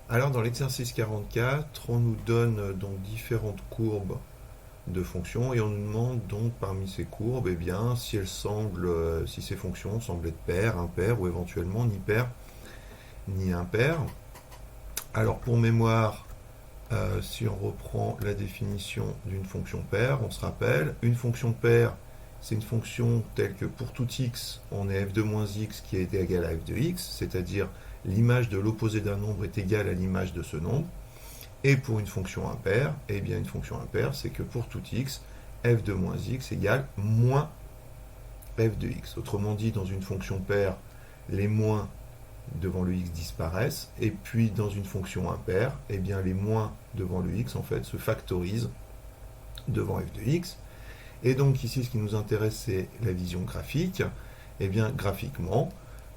Alors dans l'exercice 44, on nous donne donc différentes courbes de fonctions et on nous demande donc parmi ces courbes, eh bien, si elles semblent, si ces fonctions semblent être paires, impaires ou éventuellement ni paires ni impaires. Alors pour mémoire, si on reprend la définition d'une fonction paire, on se rappelle, une fonction paire, c'est une fonction telle que pour tout x, on est f de moins x qui est égal à f de x, c'est-à-dire l'image de l'opposé d'un nombre est égale à l'image de ce nombre. Et pour une fonction impaire, eh bien une fonction impaire, c'est que pour tout x, f de moins x égale moins f de x. Autrement dit, dans une fonction paire, les moins devant le x disparaissent, et puis dans une fonction impaire, eh bien les moins devant le x en fait se factorisent devant f de x. Et donc ici, ce qui nous intéresse, c'est la vision graphique. Eh bien, graphiquement,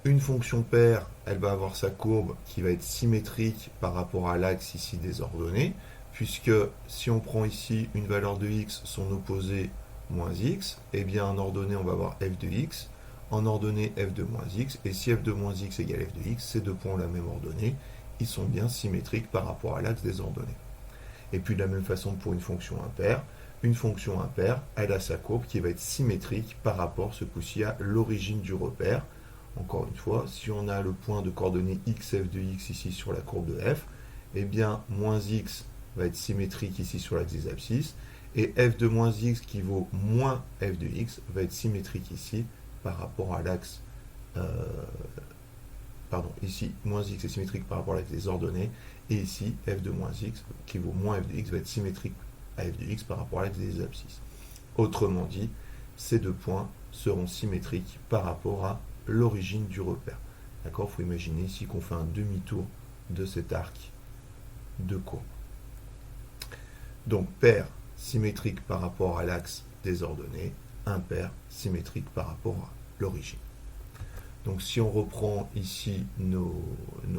une fonction paire, elle va avoir sa courbe qui va être symétrique par rapport à l'axe ici des ordonnées, puisque si on prend ici une valeur de x, son opposé moins x, eh bien en ordonnée, on va avoir f de x, en ordonnée f de moins x, et si f de moins x égale f de x, ces deux points ont la même ordonnée, ils sont bien symétriques par rapport à l'axe des ordonnées. Et puis de la même façon pour une fonction impaire, elle a sa courbe qui va être symétrique par rapport ce coup-ci à l'origine du repère. Encore une fois, si on a le point de coordonnées xf de x ici sur la courbe de f, eh bien moins x va être symétrique ici sur l'axe des abscisses, et f de moins x qui vaut moins f de x va être symétrique ici par rapport à l'axe pardon, ici, moins x est symétrique par rapport à l'axe des ordonnées, et ici, f de moins x, qui vaut moins f de x, va être symétrique à f de x par rapport à l'axe des abscisses. Autrement dit, ces deux points seront symétriques par rapport à l'origine du repère. D'accord? Il faut imaginer ici qu'on fait un demi-tour de cet arc de courbe. Donc, paire symétrique par rapport à l'axe des ordonnées, impair symétrique par rapport à l'origine. Donc si on reprend ici nos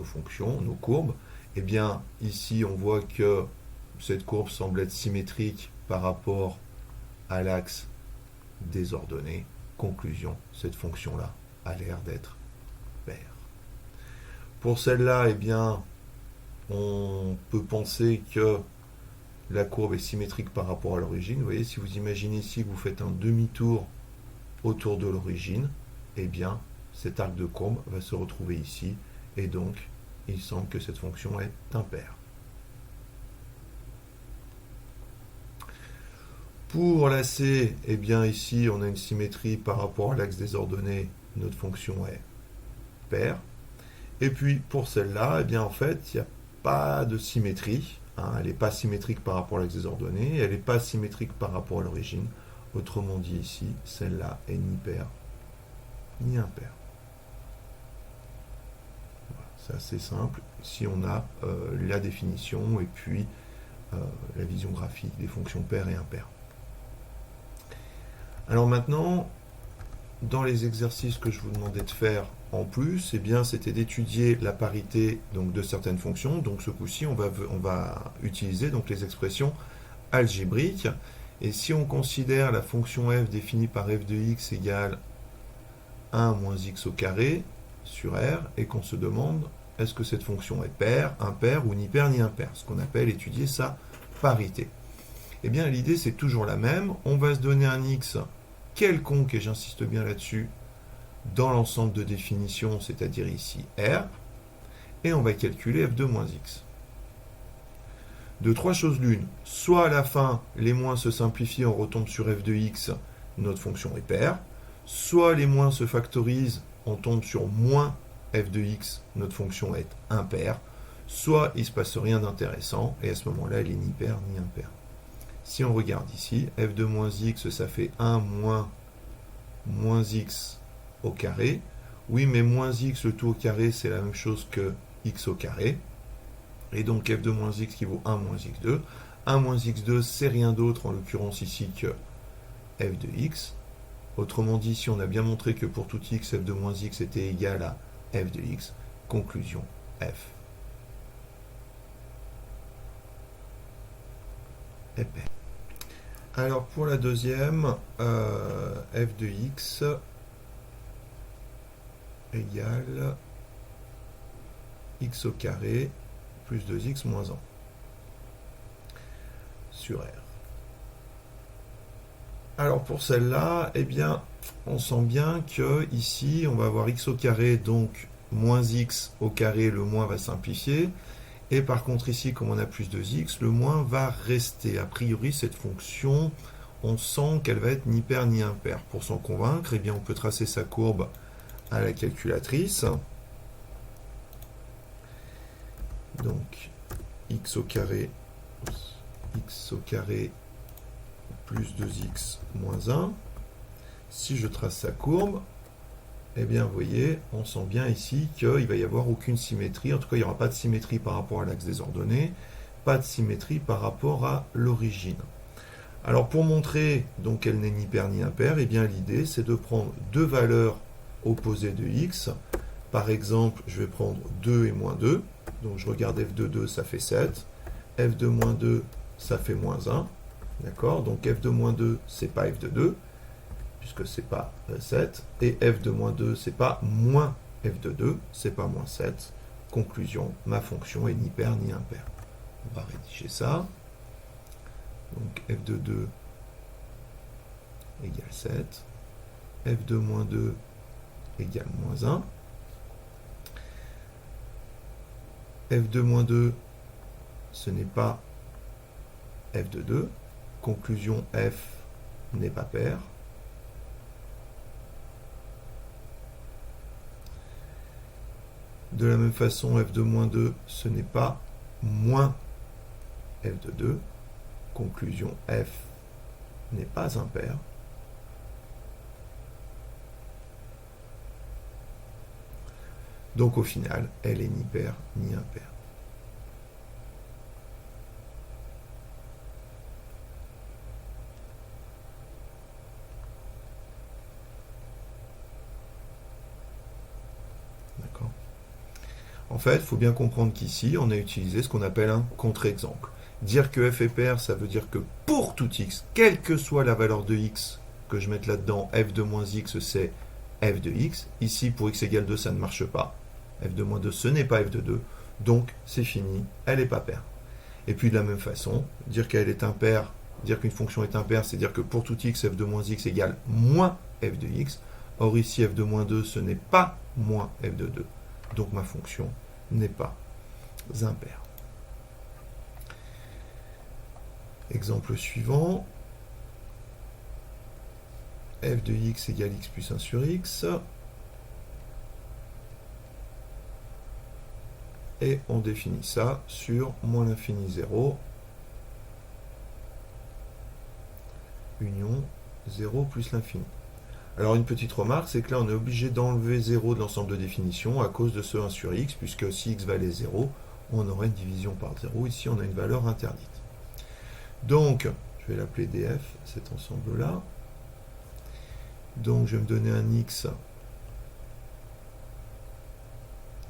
fonctions, nos courbes, eh bien ici on voit que cette courbe semble être symétrique par rapport à l'axe des ordonnées. Conclusion, cette fonction-là a l'air d'être paire. Pour celle-là, eh bien, on peut penser que la courbe est symétrique par rapport à l'origine. Vous voyez, si vous imaginez ici que vous faites un demi-tour autour de l'origine, eh bien, cet arc de courbe va se retrouver ici, et donc il semble que cette fonction est impaire. Pour la C, eh bien ici on a une symétrie par rapport à l'axe des ordonnées, notre fonction est paire. Et puis pour celle-là, eh bien en fait il n'y a pas de symétrie, hein, elle n'est pas symétrique par rapport à l'axe des ordonnées, elle n'est pas symétrique par rapport à l'origine. Autrement dit ici, celle-là est ni paire ni impaire. C'est assez simple si on a la définition et puis la vision graphique des fonctions paires et impaires. Alors maintenant, dans les exercices que je vous demandais de faire en plus, eh bien, c'était d'étudier la parité donc, de certaines fonctions. Donc ce coup-ci, on va utiliser donc, les expressions algébriques. Et si on considère la fonction f définie par f de x égale 1 moins x au carré sur R, et qu'on se demande est-ce que cette fonction est paire, impaire ou ni paire ni impaire, ce qu'on appelle étudier sa parité. Eh bien l'idée c'est toujours la même, on va se donner un x quelconque, et j'insiste bien là-dessus, dans l'ensemble de définition, c'est-à-dire ici R, et on va calculer f de moins x. De trois choses l'une, soit à la fin les moins se simplifient, on retombe sur f de x, notre fonction est paire, soit les moins se factorisent, on tombe sur moins f de x, notre fonction est impaire, soit il ne se passe rien d'intéressant, et à ce moment-là, elle est ni paire ni impaire. Si on regarde ici, f de moins x, ça fait 1 moins x au carré. Oui, mais moins x, le tout au carré, c'est la même chose que x au carré. Et donc f de moins x qui vaut 1 moins x2. 1 moins x2, c'est rien d'autre, en l'occurrence ici, que f de x. Autrement dit, si on a bien montré que pour tout x, f de moins x était égal à f de x, conclusion, f est paire. Alors pour la deuxième, f de x égale x au carré plus 2x moins 1 sur R. Alors pour celle-là, eh bien, on sent bien que ici, on va avoir x au carré, donc moins x au carré, le moins va simplifier. Et par contre ici, comme on a plus 2x, le moins va rester. A priori, cette fonction, on sent qu'elle va être ni paire ni impaire. Pour s'en convaincre, eh bien, on peut tracer sa courbe à la calculatrice. Donc, x au carré plus 2x moins 1. Si je trace sa courbe, eh bien, vous voyez, on sent bien ici qu'il ne va y avoir aucune symétrie. En tout cas, il n'y aura pas de symétrie par rapport à l'axe des ordonnées, pas de symétrie par rapport à l'origine. Alors, pour montrer donc qu'elle n'est ni paire ni impaire, eh bien, l'idée, c'est de prendre deux valeurs opposées de x. Par exemple, je vais prendre 2 et moins 2. Donc, je regarde f de 2, ça fait 7. f de moins 2, ça fait moins 1. D'accord? Donc, f de moins 2, c'est pas f de 2. Puisque c'est pas 7, et f de moins 2, c'est pas moins f de 2, c'est pas moins 7. Conclusion, ma fonction est ni paire ni impaire. On va rédiger ça. Donc f de 2 égale 7, f de moins 2 égale moins 1. f de moins 2, ce n'est pas f de 2. Conclusion, f n'est pas paire. De la même façon, f de moins 2, ce n'est pas moins f de 2. Conclusion, f n'est pas impaire. Donc au final, elle est ni paire ni impaire. D'accord ? En fait, il faut bien comprendre qu'ici, on a utilisé ce qu'on appelle un contre-exemple. Dire que f est paire, ça veut dire que pour tout x, quelle que soit la valeur de x que je mette là-dedans, f de moins x, c'est f de x. Ici, pour x égale 2, ça ne marche pas. f de moins 2, ce n'est pas f de 2. Donc, c'est fini, elle n'est pas paire. Et puis, de la même façon, dire qu'elle est impaire, dire qu'une fonction est impaire, c'est dire que pour tout x, f de moins x égale moins f de x. Or, ici, f de moins 2, ce n'est pas moins f de 2. Donc ma fonction n'est pas impaire. Exemple suivant. f de x égale x plus 1 sur x. Et on définit ça sur moins l'infini 0. Union 0 plus l'infini. Alors une petite remarque, c'est que là on est obligé d'enlever 0 de l'ensemble de définition à cause de ce 1 sur x, puisque si x valait 0, on aurait une division par 0. Ici on a une valeur interdite. Donc, je vais l'appeler df, cet ensemble-là. Donc je vais me donner un x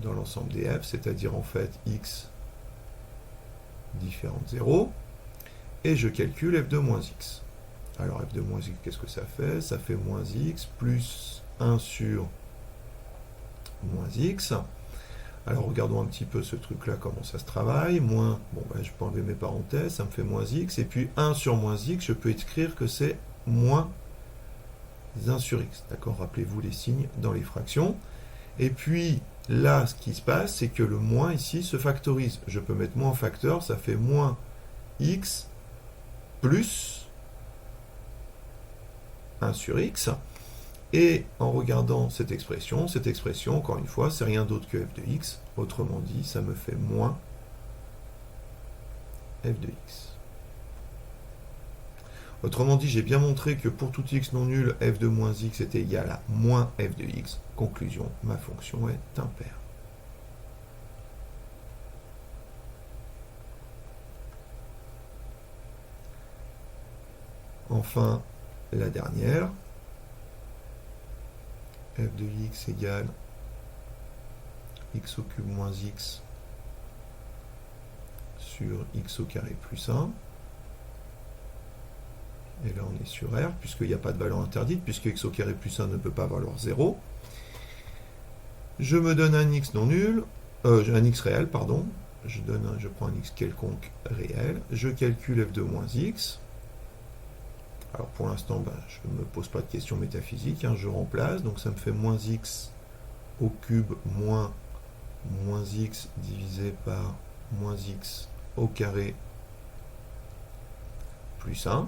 dans l'ensemble df, c'est-à-dire en fait x différent de 0, et je calcule f de moins x. Alors f de moins x, qu'est-ce que ça fait? Ça fait moins x plus 1 sur moins x. Alors regardons un petit peu ce truc-là, comment ça se travaille. Moins, bon ben, je peux enlever mes parenthèses, ça me fait moins x. Et puis 1 sur moins x, je peux écrire que c'est moins 1 sur x. D'accord? Rappelez-vous les signes dans les fractions. Et puis là, ce qui se passe, c'est que le moins ici se factorise. Je peux mettre moins en facteur, ça fait moins x plus 1 sur x, et en regardant cette expression, encore une fois, c'est rien d'autre que f de x, autrement dit, ça me fait moins f de x. Autrement dit, j'ai bien montré que pour tout x non nul, f de moins x était égal à moins f de x. Conclusion, ma fonction est impaire. Enfin, la dernière, f de x égale x au cube moins x sur x au carré plus 1. Et là, on est sur R, puisqu'il n'y a pas de valeur interdite, puisque x au carré plus 1 ne peut pas valoir 0. Je me donne un x non nul, un x réel, pardon. je prends un x quelconque réel, je calcule f de moins x. Alors pour l'instant, je ne me pose pas de questions métaphysiques, hein, je remplace, donc ça me fait moins x au cube moins x divisé par moins x au carré plus 1.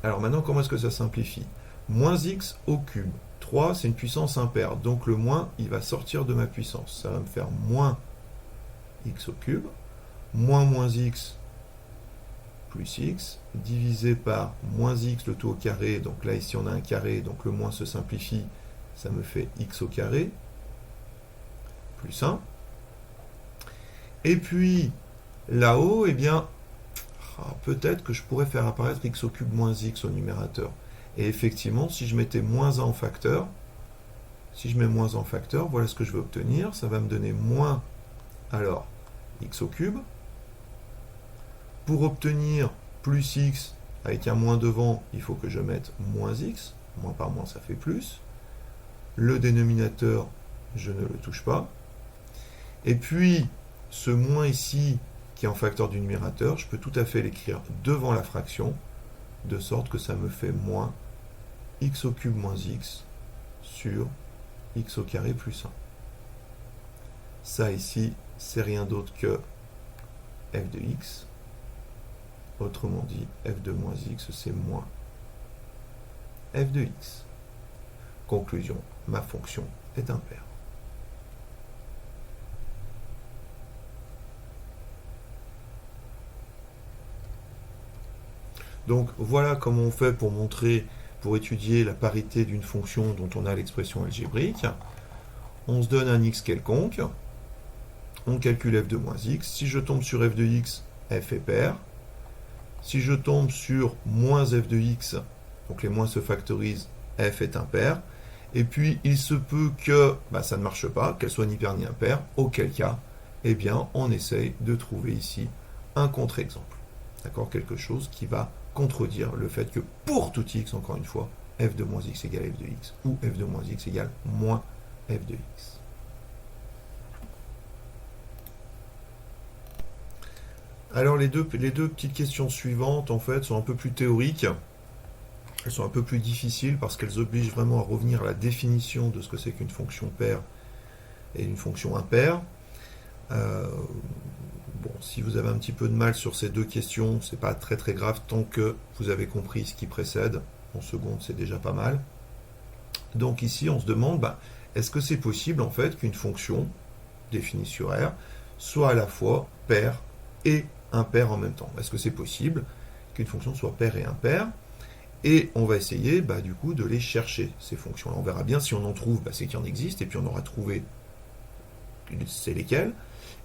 Alors maintenant, comment est-ce que ça simplifie? Moins x au cube. 3, c'est une puissance impaire, donc le moins, il va sortir de ma puissance. Ça va me faire moins x au cube, moins x plus x, divisé par moins x, le tout au carré, donc là ici on a un carré, donc le moins se simplifie, ça me fait x au carré, plus 1. Et puis, là-haut, eh bien, peut-être que je pourrais faire apparaître x au cube moins x au numérateur. Et effectivement, si je mettais moins 1 en facteur, si je mets moins 1 en facteur, voilà ce que je vais obtenir. Ça va me donner moins, alors, x au cube. Pour obtenir plus x avec un moins devant, il faut que je mette moins x. Moins par moins, ça fait plus. Le dénominateur, je ne le touche pas. Et puis, ce moins ici, qui est en facteur du numérateur, je peux tout à fait l'écrire devant la fraction, de sorte que ça me fait moins x au cube moins x sur x au carré plus 1. Ça ici, c'est rien d'autre que f de x. Autrement dit, f de moins x, c'est moins f de x. Conclusion, ma fonction est impaire. Donc voilà comment on fait pour étudier la parité d'une fonction dont on a l'expression algébrique. On se donne un x quelconque, on calcule f de moins x. Si je tombe sur f de x, f est pair. Si je tombe sur moins f de x, donc les moins se factorisent, f est impair. Et puis il se peut que ça ne marche pas, qu'elle soit ni paire ni impaire, auquel cas, eh bien, on essaye de trouver ici un contre-exemple. D'accord? Quelque chose qui va contredire le fait que pour tout x, encore une fois, f de moins x égale f de x, ou f de moins x égale moins f de x. Alors les deux petites questions suivantes, en fait, sont un peu plus théoriques. Elles sont un peu plus difficiles parce qu'elles obligent vraiment à revenir à la définition de ce que c'est qu'une fonction paire et une fonction impaire. Bon, si vous avez un petit peu de mal sur ces deux questions, c'est pas très très grave tant que vous avez compris ce qui précède. En seconde, c'est déjà pas mal. Donc ici, on se demande, est-ce que c'est possible en fait qu'une fonction définie sur R soit à la fois paire et impaire en même temps? Est-ce que c'est possible qu'une fonction soit paire et impaire? Et on va essayer du coup de les chercher, ces fonctions-là. On verra bien si on en trouve, c'est qu'il y en existe, et puis on aura trouvé c'est lesquelles.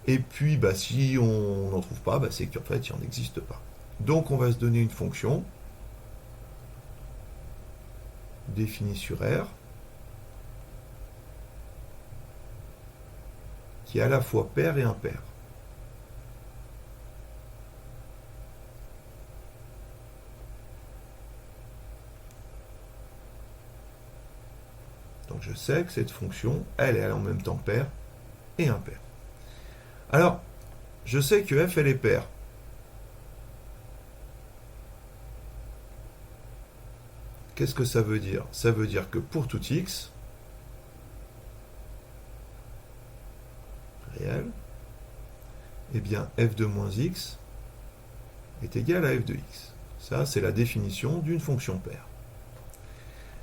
Et puis si on n'en trouve pas, c'est qu'en fait il n'y en existe pas. Donc on va se donner une fonction définie sur R qui est à la fois paire et impaire. Donc je sais que cette fonction, elle est en même temps paire et impaire. Alors, je sais que f, elle est paire. Qu'est-ce que ça veut dire? Ça veut dire que pour tout x, réel, eh bien f de moins x est égal à f de x. Ça, c'est la définition d'une fonction paire.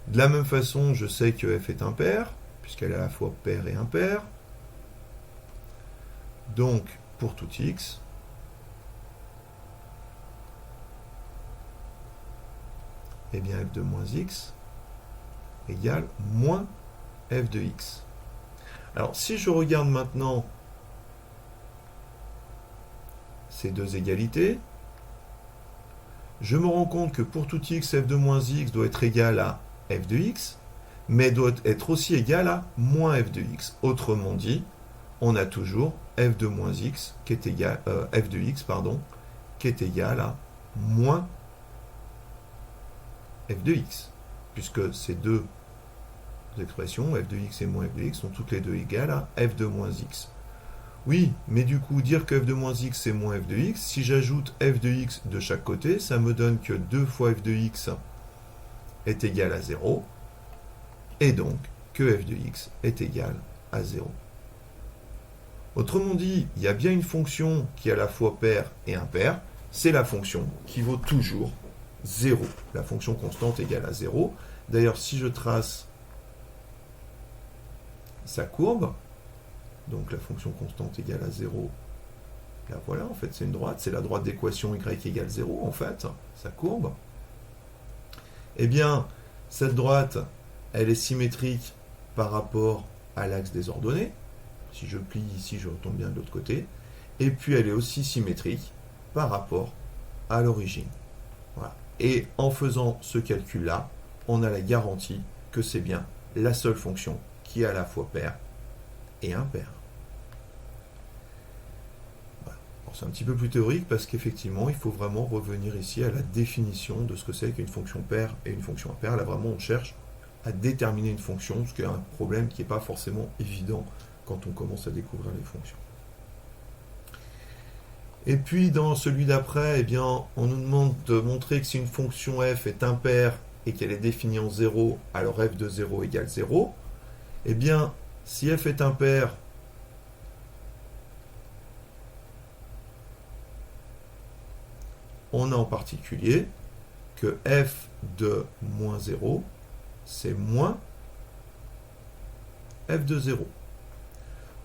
De la même façon, je sais que f est impaire, puisqu'elle est à la fois paire et impaire. Donc, pour tout x, eh bien f de moins x égale moins f de x. Alors, si je regarde maintenant ces deux égalités, je me rends compte que pour tout x, f de moins x doit être égal à f de x, mais doit être aussi égal à moins f de x. Autrement dit, on a toujours f de moins x qui est égal, f de x, qui est égal à moins f de x, puisque ces deux expressions, f de x et moins f de x, sont toutes les deux égales à f de moins x. Oui, mais du coup, dire que f de moins x c'est moins f de x, si j'ajoute f de x de chaque côté, ça me donne que 2 fois f de x est égal à 0, et donc que f de x est égal à 0. Autrement dit, il y a bien une fonction qui est à la fois paire et impaire, c'est la fonction qui vaut toujours 0, la fonction constante égale à 0. D'ailleurs, si je trace sa courbe, donc la fonction constante égale à 0, là voilà, en fait c'est une droite, c'est la droite d'équation y égale 0 en fait, sa courbe. Eh bien, cette droite, elle est symétrique par rapport à l'axe des ordonnées. Si je plie ici, je retombe bien de l'autre côté. Et puis elle est aussi symétrique par rapport à l'origine. Voilà. Et en faisant ce calcul-là, on a la garantie que c'est bien la seule fonction qui est à la fois paire et impaire. Voilà. C'est un petit peu plus théorique parce qu'effectivement, il faut vraiment revenir ici à la définition de ce que c'est qu'une fonction paire et une fonction impaire. Là, vraiment, on cherche à déterminer une fonction, ce qui est un problème qui n'est pas forcément évident quand on commence à découvrir les fonctions. Et puis, dans celui d'après, eh bien, on nous demande de montrer que si une fonction f est impaire et qu'elle est définie en 0, alors f de 0 égale 0. Eh bien, si f est impaire, on a en particulier que f de moins 0, c'est moins f de 0.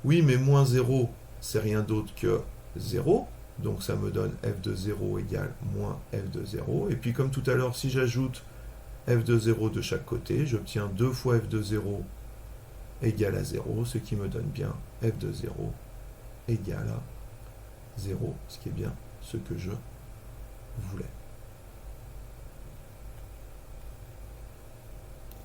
Oui, mais moins 0, c'est rien d'autre que 0. Donc ça me donne f de 0 égale moins f de 0. Et puis comme tout à l'heure, si j'ajoute f de 0 de chaque côté, j'obtiens 2 fois f de 0 égale à 0, ce qui me donne bien f de 0 égale à 0, ce qui est bien ce que je